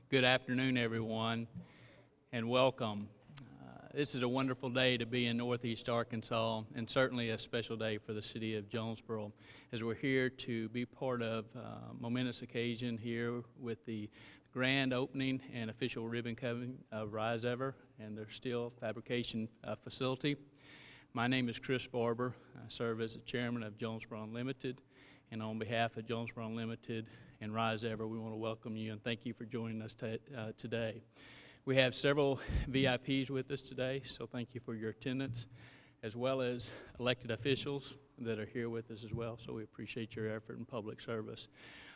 Good afternoon, everyone, and welcome. This is a wonderful day to be in Northeast Arkansas, and certainly a special day for the city of Jonesboro, as we're here to be part of a momentous occasion here with the grand opening and official ribbon cutting of Risever and their steel fabrication facility. My name is Chris Barber. I serve as the chairman of Jonesboro Unlimited, and on behalf of Jonesboro Unlimited and Risever, we want to welcome you and thank you for joining us today. We have several VIPs with us today, so thank you for your attendance, as well as elected officials that are here with us as well, so we appreciate your effort in public service.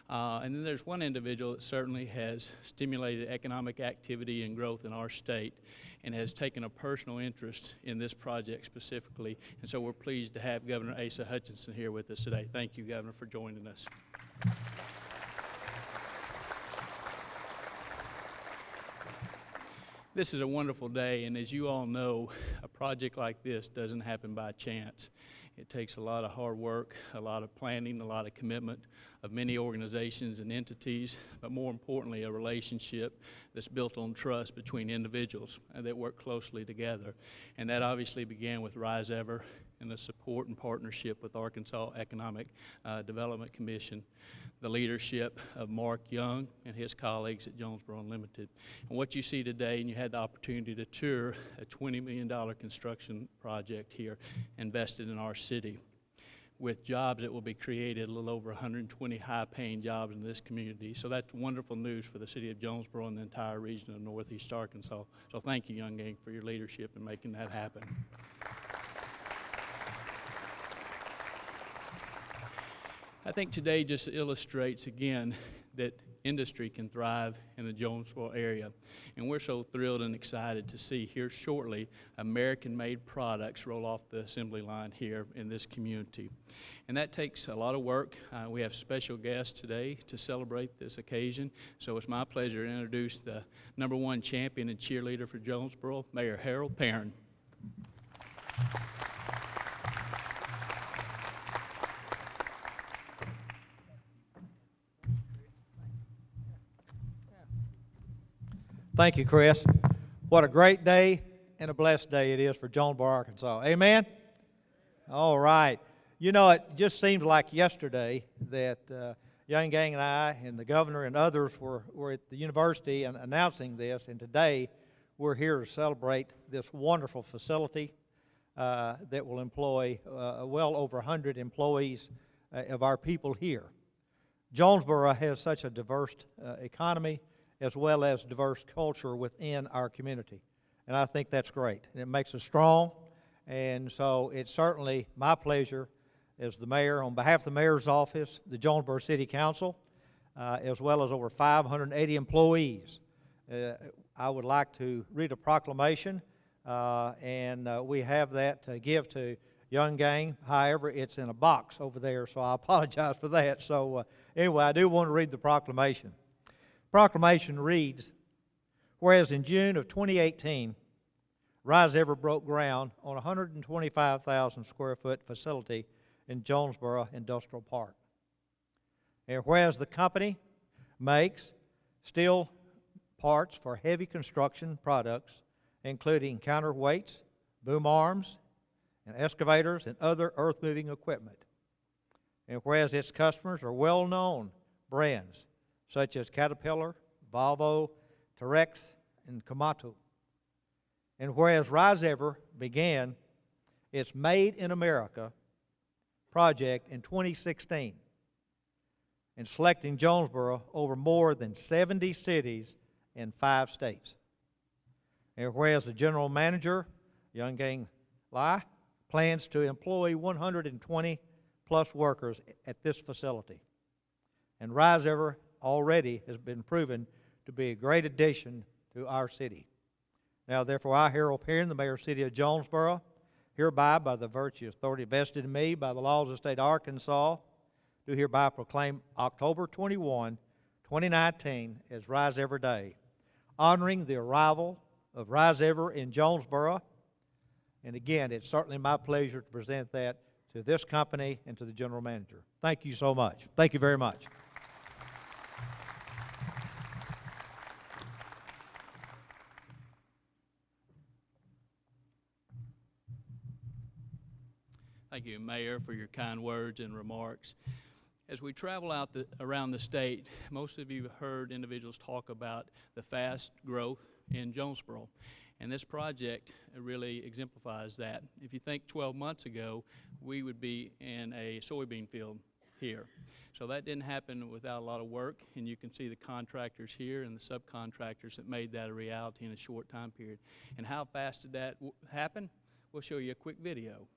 And then there's one individual that certainly has stimulated economic activity and growth in our state and has taken a personal interest in this project specifically, and so we're pleased to have Governor Asa Hutchinson here with us today. Thank you, Governor, for joining us. This is a wonderful day, and as you all know, a project like this doesn't happen by chance. It takes a lot of hard work, a lot of planning, a lot of commitment of many organizations and entities, but more importantly, a relationship that's built on trust between individuals that work closely together. And that obviously began with Risever and the support and partnership with Arkansas Economic Development Commission, the leadership of Mark Young and his colleagues at Jonesboro Unlimited. And what you see today, and you had the opportunity to tour a $20 million construction project here invested in our city, with jobs that will be created, a little over 120 high-paying jobs in this community. So that's wonderful news for the city of Jonesboro and the entire region of Northeast Arkansas. So thank you, Young Gang, for your leadership in making that happen. I think today just illustrates again that industry can thrive in the Jonesboro area. And we're so thrilled and excited to see here shortly American-made products roll off the assembly line here in this community. And that takes a lot of work. We have special guests today to celebrate this occasion. So it's my pleasure to introduce the #1 champion and cheerleader for Jonesboro, Mayor Harold Perrin. Thank you, Chris. What a great day and a blessed day it is for Jonesboro, Arkansas. Amen? All right. You know, it just seemed like yesterday that Young Gang and I and the governor and others were at the university and announcing this, and today we're here to celebrate this wonderful facility that will employ well over 100 employees of our people here. Jonesboro has such a diverse economy, as well as diverse culture within our community. And I think that's great. And it makes us strong. And so it's certainly my pleasure as the mayor, on behalf of the mayor's office, the Jonesboro City Council, as well as over 580 employees. I would like to read a proclamation, and we have that to give to Young Gang. However, it's in a box over there, so I apologize for that. So anyway, I do want to read the proclamation. Proclamation reads, whereas in June of 2018, Risever broke ground on a 125,000 square foot facility in Jonesboro Industrial Park. And whereas the company makes steel parts for heavy construction products, including counterweights, boom arms, and excavators and other earth-moving equipment. And whereas its customers are well-known brands such as Caterpillar, Volvo, Terex, and Komatsu. And whereas Risever began its Made in America project in 2016 and selecting Jonesboro over more than 70 cities in 5 states. And whereas the general manager, Young Gang Lai, plans to employ 120 plus workers at this facility. And Risever already has been proven to be a great addition to our city. Now, therefore, I, Harold Perrin, the mayor of the city of Jonesboro, hereby, by the virtue of authority vested in me by the laws of the state of Arkansas, do hereby proclaim October 21, 2019 as Risever Day, honoring the arrival of Risever in Jonesboro. And again, it's certainly my pleasure to present that to this company and to the general manager. Thank you so much. Thank you very much. Thank you, Mayor, for your kind words and remarks. As we travel around the state, most of you have heard individuals talk about the fast growth in Jonesboro. And this project really exemplifies that. If you think 12 months ago, we would be in a soybean field here. So that didn't happen without a lot of work, and you can see the contractors here and the subcontractors that made that a reality in a short time period. And how fast did that happen? We'll show you a quick video.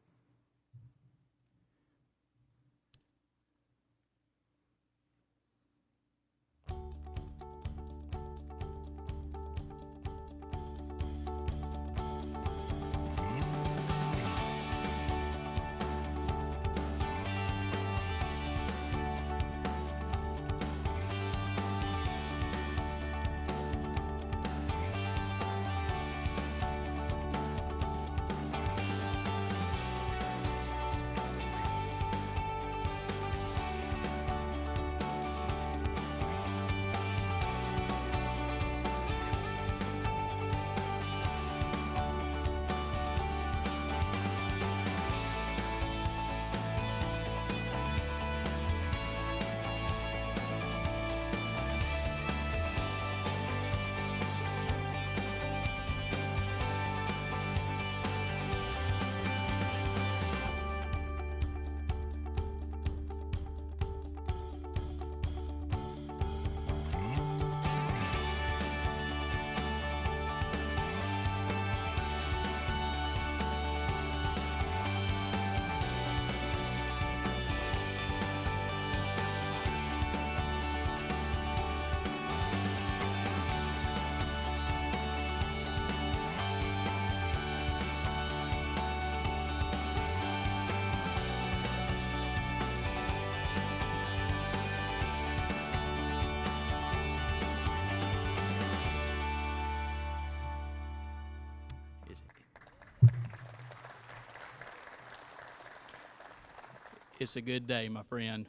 It's a good day, my friend.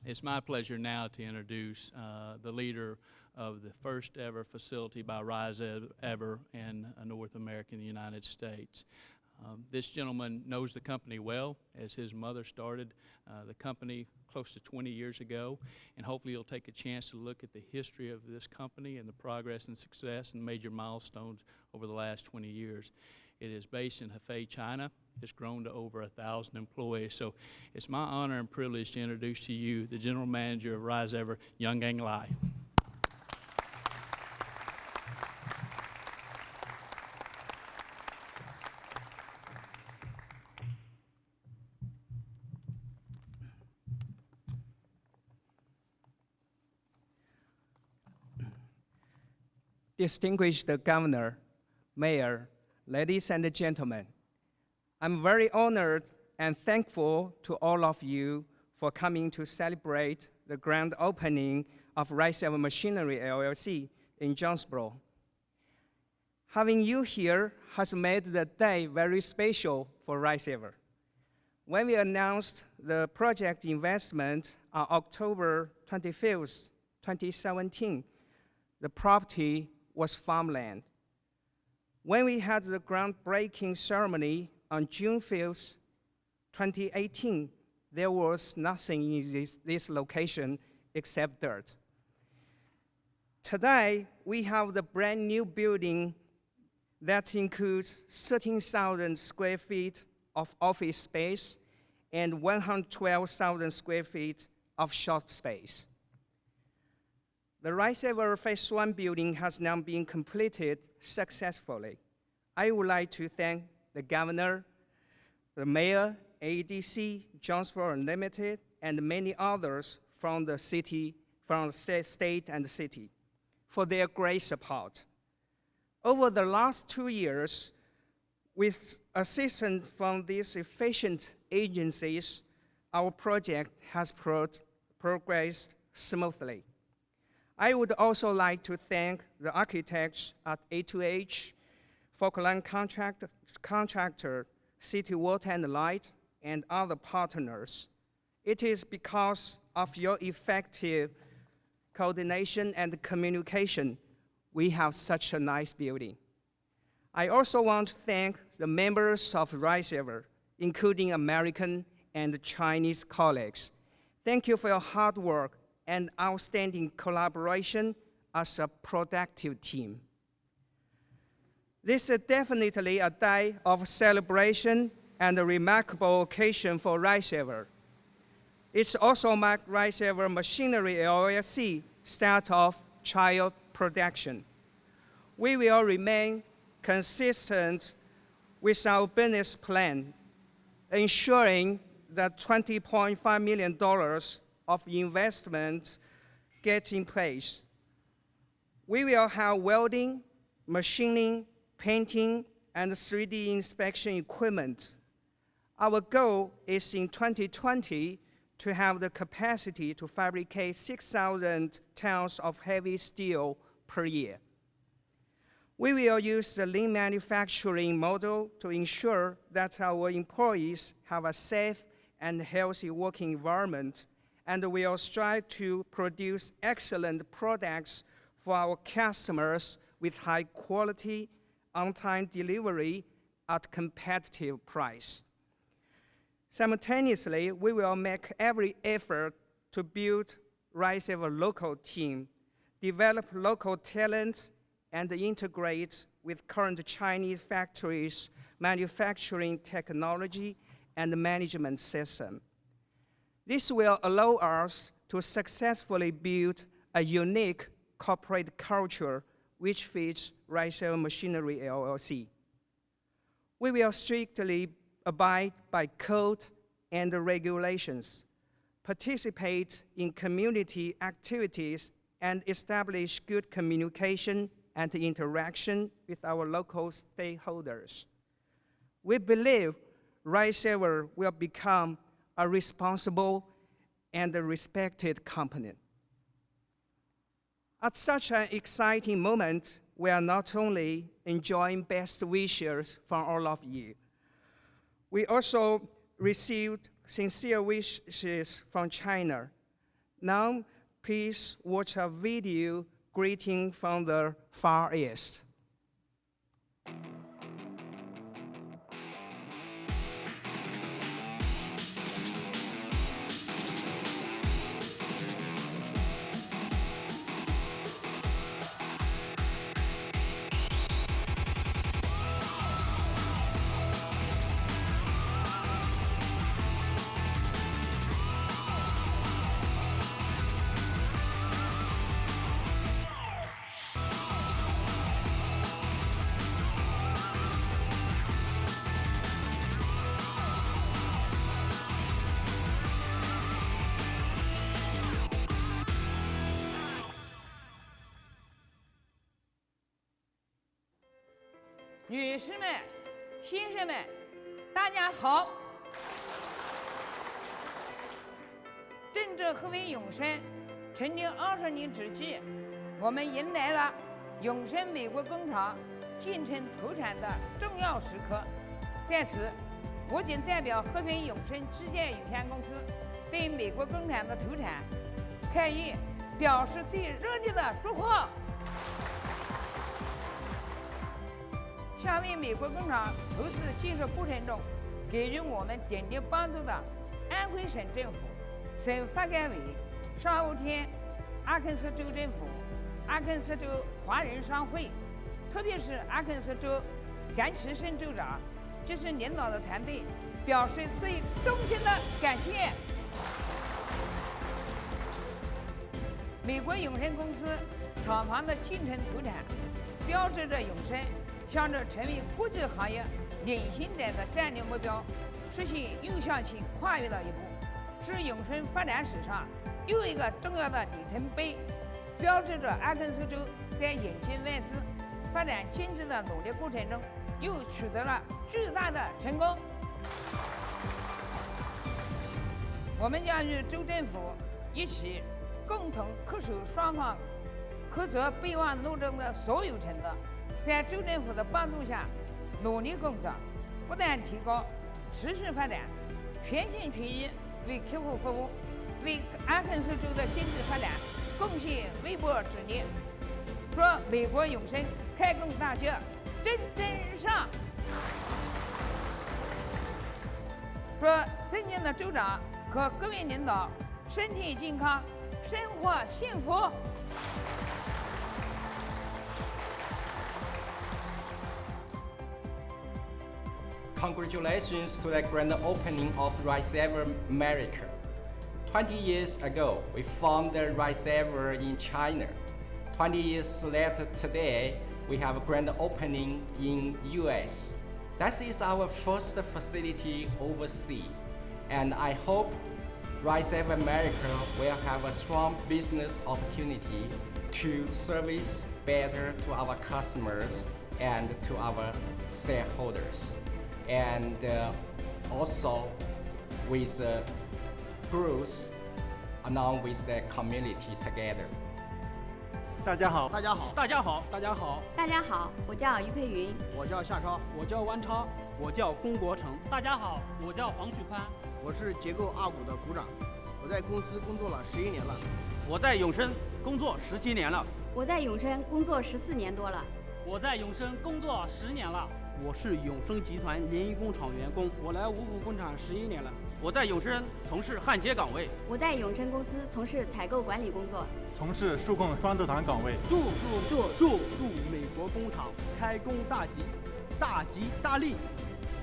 It's my pleasure now to introduce the leader of the first ever facility by Risever in North America in the United States. This gentleman knows the company well, as his mother started the company close to 20 years ago, and hopefully you'll take a chance to look at the history of this company and the progress and success and major milestones over the last 20 years. It is based in Hefei, China. It's grown to over 1,000 employees. So it's my honor and privilege to introduce to you the General Manager of Risever, Young-Gang Lai. Distinguished Governor, Mayor, ladies and gentlemen, I'm very honored and thankful to all of you for coming to celebrate the grand opening of Risever Machinery LLC in Jonesboro. Having you here has made the day very special for Risever. When we announced the project investment on October 25th, 2017, the property was farmland. When we had the groundbreaking ceremony on June 5th, 2018, there was nothing in this location except dirt. Today, we have the brand new building that includes 13,000 square feet of office space and 112,000 square feet of shop space. The Risever Phase 1 building has now been completed successfully. I would like to thank the Governor, the Mayor, AEDC, Jonesboro Unlimited, and many others from the city, from the state and the city for their great support. Over the last 2 years, with assistance from these efficient agencies, our project has progressed smoothly. I would also like to thank the architects at A2H, Falkland Contractor, City Water and Light, and other partners. It is because of your effective coordination and communication we have such a nice building. I also want to thank the members of Risever, including American and Chinese colleagues. Thank you for your hard work and outstanding collaboration as a productive team. This is definitely a day of celebration and a remarkable occasion for Risever. It's also marked Risever Machinery LLC start of trial production. We will remain consistent with our business plan, ensuring that $20.5 million of investment gets in place. We will have welding, machining, painting, and 3D inspection equipment. Our goal is in 2020 to have the capacity to fabricate 6,000 tons of heavy steel per year. We will use the lean manufacturing model to ensure that our employees have a safe and healthy working environment, and we will strive to produce excellent products for our customers with high quality, on-time delivery at competitive price. Simultaneously, we will make every effort to build Risever local team, develop local talent, and integrate with current Chinese factories' manufacturing technology and management system. This will allow us to successfully build a unique corporate culture which fits Risever Machinery LLC. We will strictly abide by code and regulations, participate in community activities, and establish good communication and interaction with our local stakeholders. We believe Risever will become a responsible and a respected company. At such an exciting moment, we are not only enjoying best wishes from all of you, we also received sincere wishes from China. Now, please watch a video greeting from the Far East. 女士们、先生们，大家好！正值合肥永生成立20年之际，我们迎来了永生美国工厂进城投产的重要时刻。在此，我谨代表合肥永生机械有限公司对美国工厂的投产开业表示最热烈的祝贺。向为美国工厂投资建设过程中给予我们鼎力帮助的安徽省政府、省发改委、上武天、阿肯色州政府、阿肯色州华人商会，特别是阿肯色州甘其胜州长及其领导的团队，表示最衷心的感谢。美国永生公司厂房的进城投产，标志着永生向着成为国际行业领先者的战略目标实现又向前跨越了一步，是永生发展史上又一个重要的里程碑，标志着阿肯色州在引进外资、发展经济的努力过程中又取得了巨大的成功。我们将与州政府一起，共同恪守双方苛责备忘录中的所有承诺，在州政府的帮助下，努力工作，不断提高、持续发展，全心全意为客户服务，为阿肯色州的经济发展贡献微薄之力。祝美国永生开工大吉，蒸蒸日上！祝尊敬的州长和各位领导身体健康，生活幸福。Congratulations to the grand opening of Risever America. 20 years ago, we founded Risever in China. 20 years later today, we have a grand opening in US. That is our first facility overseas. And I hope Risever America will have a strong business opportunity to service better to our customers and to our stakeholders. And also with growth along with the community together. 大家好，大家好，大家好，大家好，大家好，我叫于佩云。我叫夏超，我叫汪超，我叫龚国成。大家好，我叫黄旭宽，我是结构二股的股长，我在公司工作了11年了。我在永生工作17年了。我在永生工作14年多了。我在永生工作10年了。我是永生集团联谊工厂员工，我来五虎工厂11年了。我在永生从事焊接岗位。我在永生公司从事采购管理工作，从事数控双头团岗位。祝美国工厂开工大吉，大吉大利。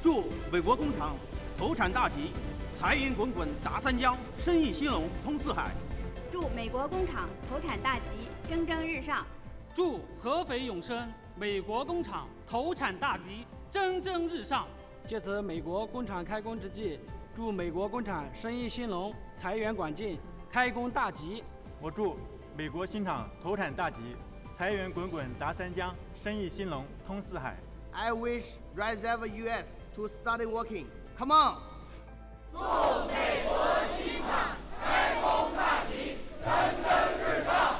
祝美国工厂投产大吉，财源滚滚达三江，生意兴隆通四海。祝美国工厂投产大吉，蒸蒸日上。祝合肥永生美国工厂投产大吉，蒸蒸日上。借此美国工厂开工之际，祝美国工厂生意兴隆，财源广进，开工大吉。我祝美国新厂投产大吉，财源滚滚达三江，生意兴隆通四海。I wish Risever US to start working. Come on. 祝美国新厂开工大吉，蒸蒸日上。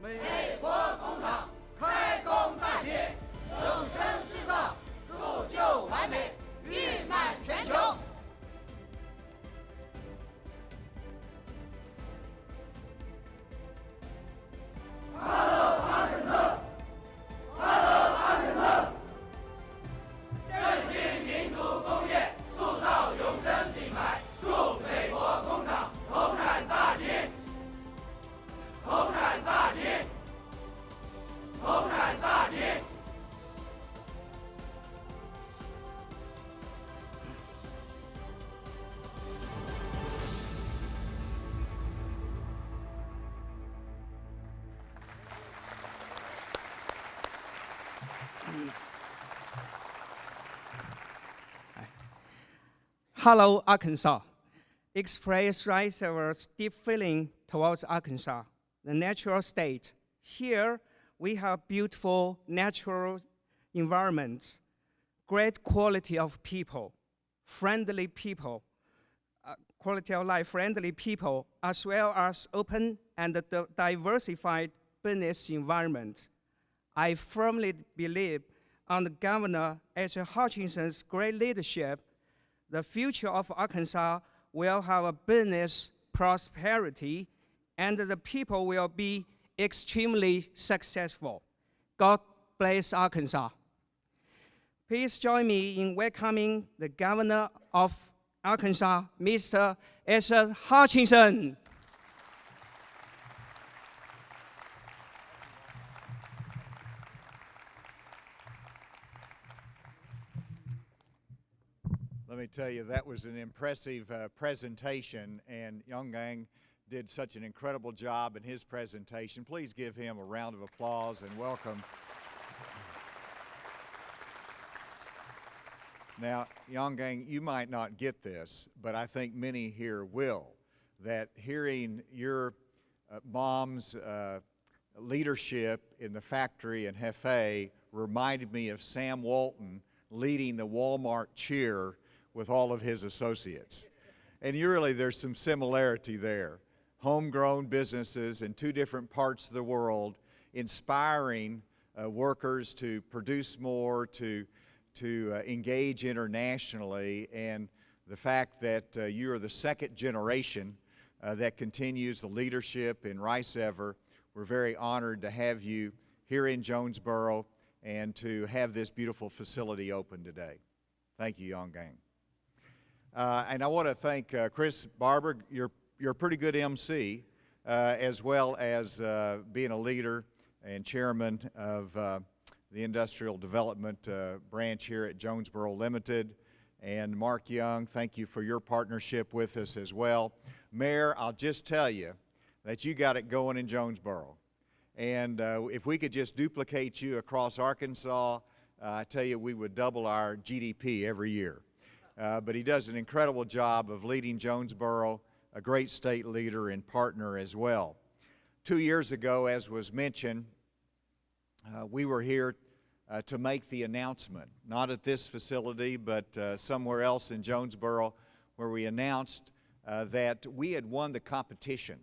美国工厂开工大吉，永生制造，铸就完美，誉满全球。Hello, Arkansas. Express Risever's deep feeling towards Arkansas, the natural state. Here, we have beautiful natural environments, great quality of people, friendly people, quality of life, friendly people, as well as open and diversified business environment. I firmly believe under Governor H. Hutchinson's great leadership, the future of Arkansas will have a business prosperity and the people will be extremely successful. God bless Arkansas. Please join me in welcoming the Governor of Arkansas, Mr. H. Hutchinson. Let me tell you, that was an impressive presentation, and Yonggang did such an incredible job in his presentation. Please give him a round of applause and welcome. Now, Yonggang, you might not get this, but I think many here will, that hearing your mom's leadership in the factory in Hefei reminded me of Sam Walton leading the Walmart cheer with all of his associates. And really, there's some similarity there. Homegrown businesses in two different parts of the world, inspiring workers to produce more, to engage internationally, and the fact that you are the second generation that continues the leadership in Risever. We're very honored to have you here in Jonesboro and to have this beautiful facility open today. Thank you, Yonggang. And I want to thank Chris Barber. You're a pretty good MC, as well as being a leader and chairman of the Industrial Development branch here at Jonesboro Limited. And Mark Young, thank you for your partnership with us as well. Mayor, I'll just tell you that you got it going in Jonesboro. And if we could just duplicate you across Arkansas, I tell you we would double our GDP every year. But he does an incredible job of leading Jonesboro, a great state leader and partner as well. 2 years ago, as was mentioned, we were here to make the announcement, not at this facility, but somewhere else in Jonesboro, where we announced that we had won the competition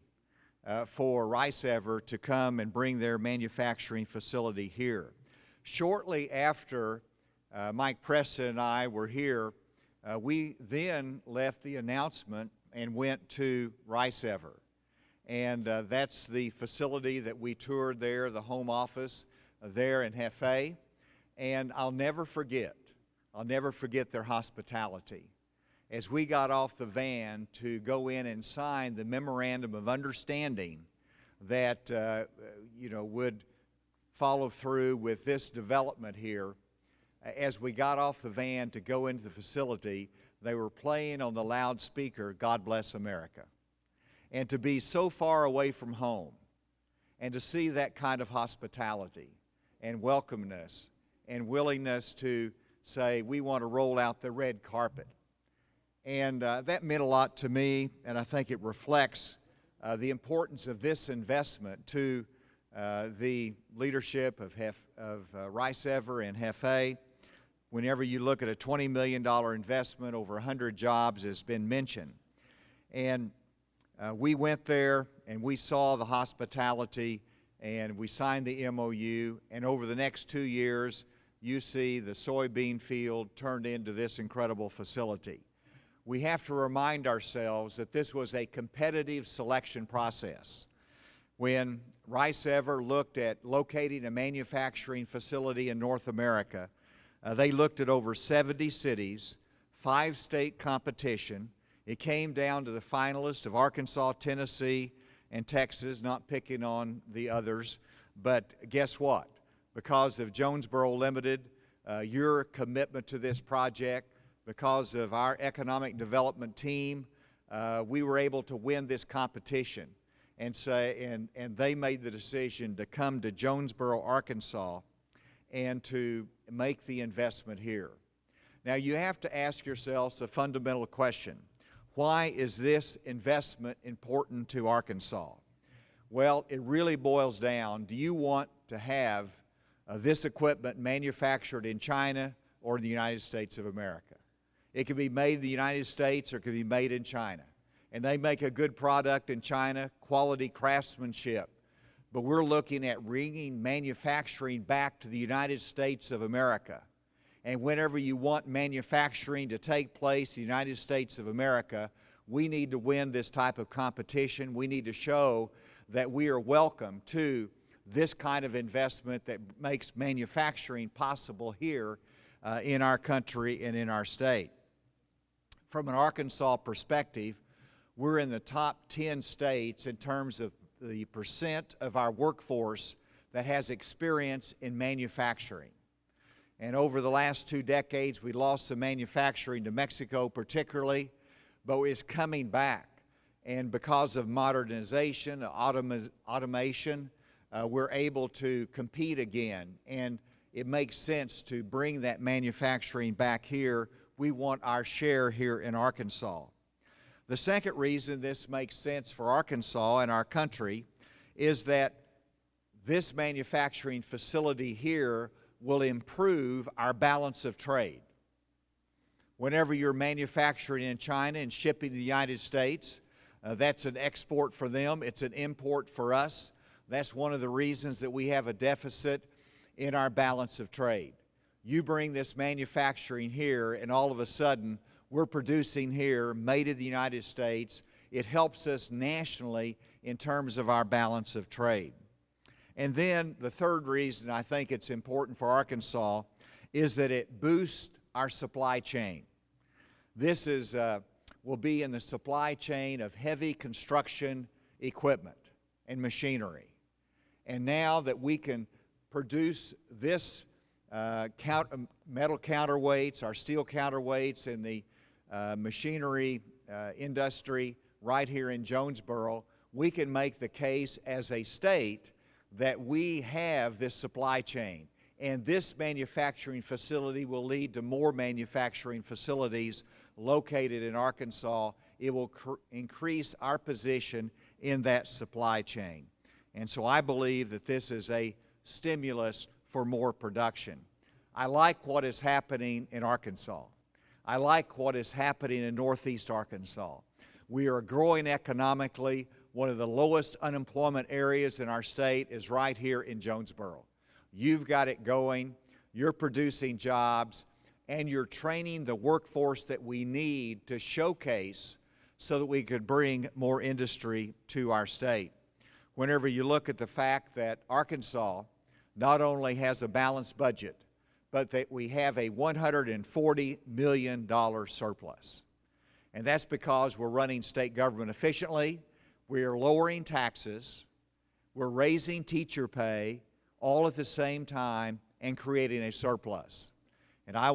for Risever to come and bring their manufacturing facility here. Shortly after Mike Preston and I were here, we then left the announcement and went to Risever. And that's the facility that we toured there, the home office there in Hefe. And I'll never forget their hospitality. As we got off the van to go in and sign the memorandum of understanding that would follow through with this development here, as we got off the van to go into the facility, they were playing on the loudspeaker, "God Bless America." And to be so far away from home and to see that kind of hospitality and welcomeness and willingness to say, we want to roll out the red carpet. And that meant a lot to me, and I think it reflects the importance of this investment to the leadership of Risever and Hefe. Whenever you look at a $20 million investment, over 100 jobs has been mentioned. And we went there and we saw the hospitality and we signed the MOU, and over the next 2 years, you see the soybean field turned into this incredible facility. We have to remind ourselves that this was a competitive selection process. When Risever looked at locating a manufacturing facility in North America, they looked at over 70 cities, 5-state competition. It came down to the finalists of Arkansas, Tennessee, and Texas, not picking on the others. But guess what? Because of Jonesboro Limited, your commitment to this project, because of our economic development team, we were able to win this competition. And they made the decision to come to Jonesboro, Arkansas, and to make the investment here. Now you have to ask yourselves a fundamental question. Why is this investment important to Arkansas? Well, it really boils down, do you want to have this equipment manufactured in China or the United States of America? It can be made in the United States or it can be made in China. And they make a good product in China, quality craftsmanship. But we're looking at bringing manufacturing back to the United States of America. And whenever you want manufacturing to take place in the United States of America, we need to win this type of competition. We need to show that we are welcome to this kind of investment that makes manufacturing possible here in our country and in our state. From an Arkansas perspective, we're in the top 10 states in terms of the percent of our workforce that has experience in manufacturing. And over the last 2 decades, we lost some manufacturing to Mexico particularly, but it's coming back. And because of modernization, automation, we're able to compete again. And it makes sense to bring that manufacturing back here. We want our share here in Arkansas. The second reason this makes sense for Arkansas and our country is that this manufacturing facility here will improve our balance of trade. Whenever you're manufacturing in China and shipping to the United States, that's an export for them, it's an import for us. That's one of the reasons that we have a deficit in our balance of trade. You bring this manufacturing here and all of a sudden we're producing here, made in the United States. It helps us nationally in terms of our balance of trade. And then the third reason I think it's important for Arkansas is that it boosts our supply chain. This will be in the supply chain of heavy construction equipment and machinery. And now that we can produce this metal counterweights, our steel counterweights in the machinery industry right here in Jonesboro, we can make the case as a state that we have this supply chain. And this manufacturing facility will lead to more manufacturing facilities located in Arkansas. It will increase our position in that supply chain. And so I believe that this is a stimulus for more production. I like what is happening in Arkansas. I like what is happening in Northeast Arkansas. We are growing economically. One of the lowest unemployment areas in our state is right here in Jonesboro. You've got it going, you're producing jobs, and you're training the workforce that we need to showcase so that we could bring more industry to our state. Whenever you look at the fact that Arkansas not only has a balanced budget, but that we have a $140 million surplus. And that's because we're running state government efficiently, we're lowering taxes, we're raising teacher pay, all at the same time, and creating a surplus. And I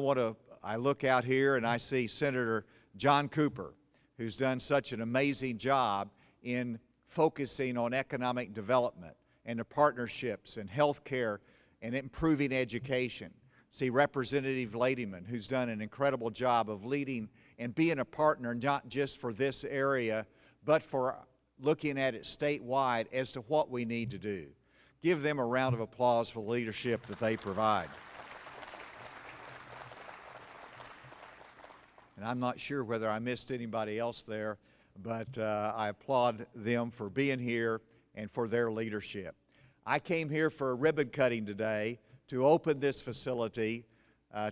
look out here and I see Senator John Cooper, who's done such an amazing job in focusing on economic development and the partnerships and health care and improving education. See Representative Ladyman, who's done an incredible job of leading and being a partner not just for this area, but for looking at it statewide as to what we need to do. Give them a round of applause for the leadership that they provide. And I'm not sure whether I missed anybody else there, but I applaud them for being here and for their leadership. I came here for a ribbon cutting today to open this facility,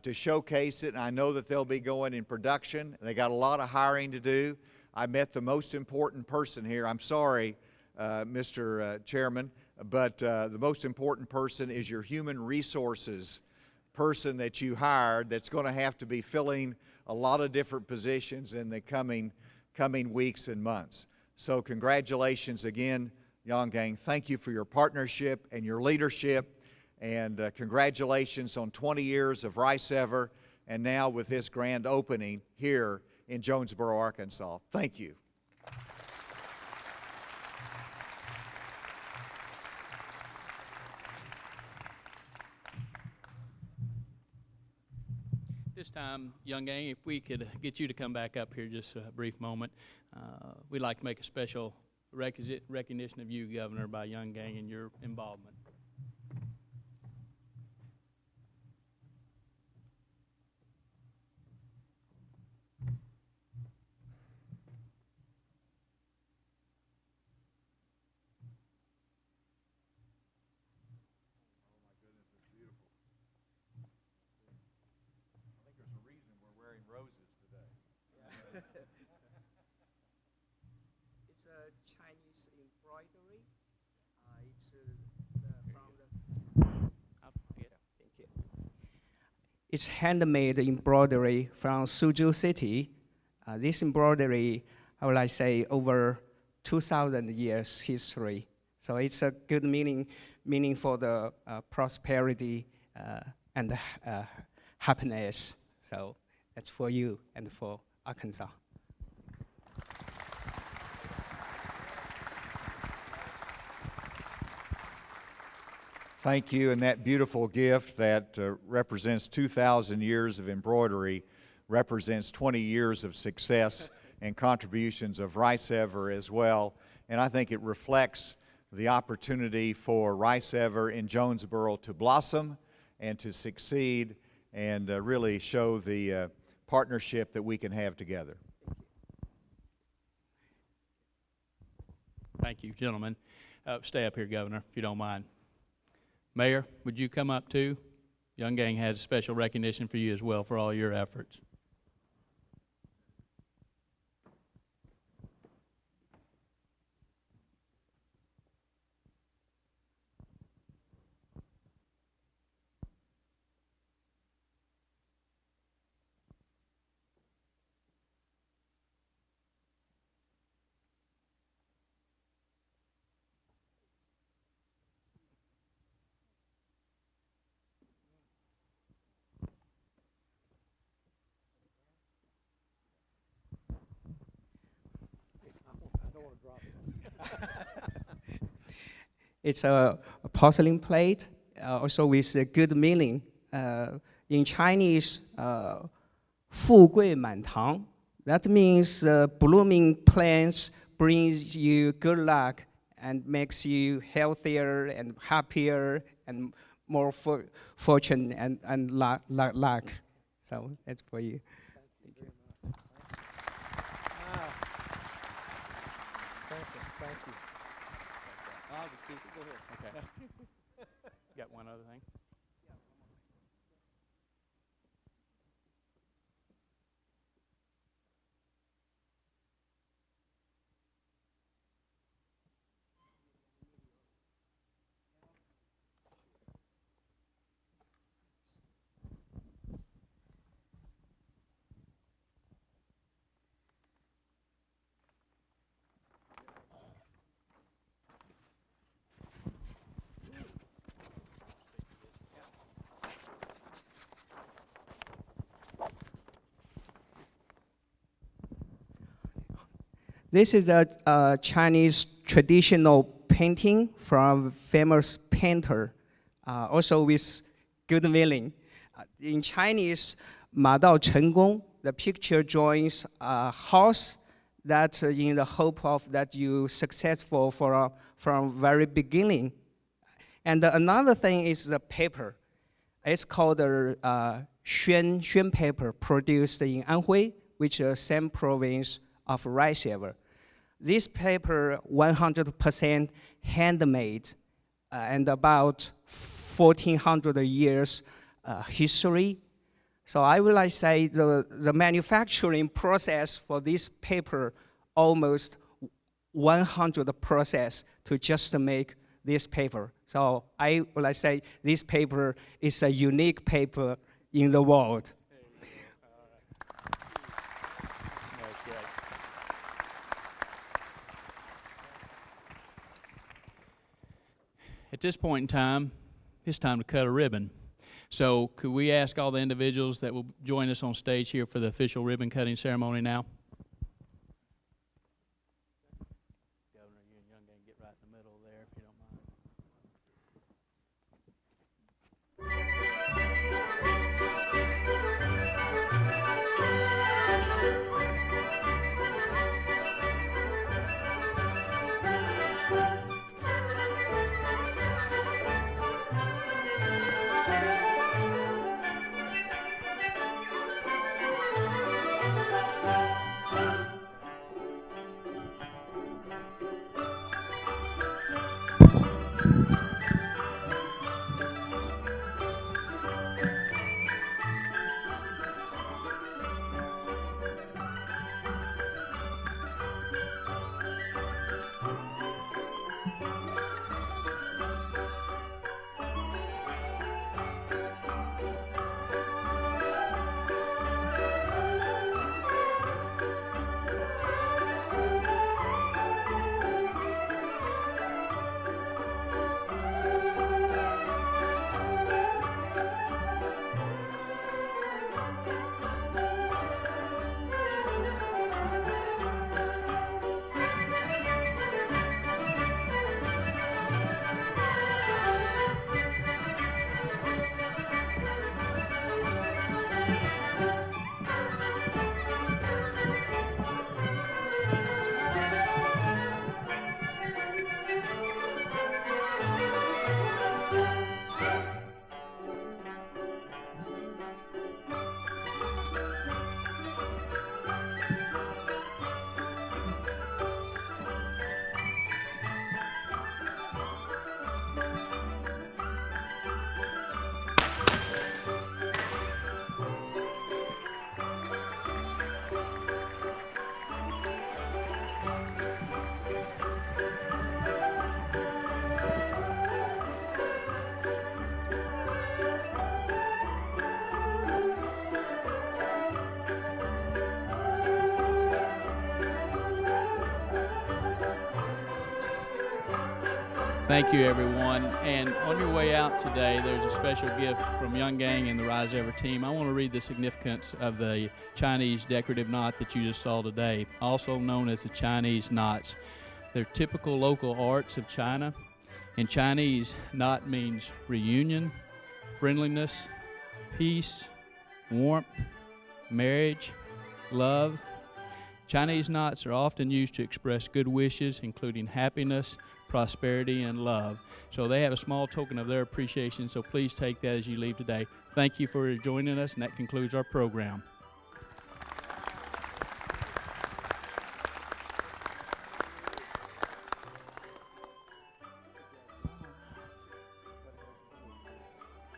to showcase it, and I know that they'll be going in production. They got a lot of hiring to do. I met the most important person here. I'm sorry, Mr. Chairman, but the most important person is your human resources person that you hired that's going to have to be filling a lot of different positions in the coming weeks and months. So congratulations again, Young Gang. Thank you for your partnership and your leadership, and congratulations on 20 years of Risever, and now with this grand opening here in Jonesboro, Arkansas. Thank you. This time, Young Gang, if we could get you to come back up here just a brief moment. We'd like to make a special recognition of you, Governor, by Young Gang and your involvement. Roses today. It's a Chinese embroidery. Thank you. It's handmade embroidery from Suzhou City. This embroidery, I would like to say, over 2,000 years history. So it's a good meaning for the prosperity and happiness. So that's for you and for Arkansas. Thank you, and that beautiful gift that represents 2,000 years of embroidery represents 20 years of success and contributions of Risever as well, and I think it reflects the opportunity for Risever in Jonesboro to blossom and to succeed and really show the partnership that we can have together. Thank you, gentlemen. Stay up here, Governor, if you don't mind. Mayor, would you come up too? Young Gang has special recognition for you as well for all your efforts. It's a porcelain plate, also with a good meaning. In Chinese, 富贵满堂. That means blooming plants brings you good luck and makes you healthier and happier and more fortune and luck. So that's for you. Thank you very much. Thank you. I'll just keep it. Go ahead. Okay. Got one other thing? This is a Chinese traditional painting from famous painter, also with good meaning. In Chinese, 马到成功, the picture drawings a house that in the hope of that you successful from very beginning. And another thing is the paper. It's called the xuan paper, produced in Anhui, which is the same province of Risever. This paper, 100% handmade, and about 1,400 years history. So I would like to say the manufacturing process for this paper, almost 100 process to just make this paper. So I would like to say this paper is a unique paper in the world. At this point in time, it's time to cut a ribbon. So could we ask all the individuals that will join us on stage here for the official ribbon cutting ceremony now? Governor, you and Young Gang get right in the middle there if you don't mind. Thank you, everyone. And on your way out today, there's a special gift from Young Gang and the Risever team. I want to read the significance of the Chinese decorative knot that you just saw today, also known as the Chinese knots. They're typical local arts of China. In Chinese, knot means reunion, friendliness, peace, warmth, marriage, love. Chinese knots are often used to express good wishes, including happiness, prosperity, and love. So they have a small token of their appreciation, so please take that as you leave today. Thank you for joining us, and that concludes our program.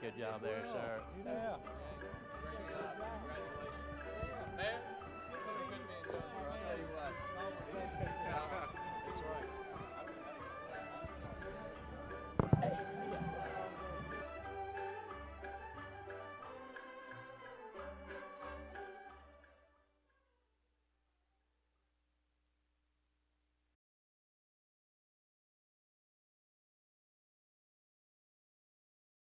Good job there, sir. Yeah. Mayor?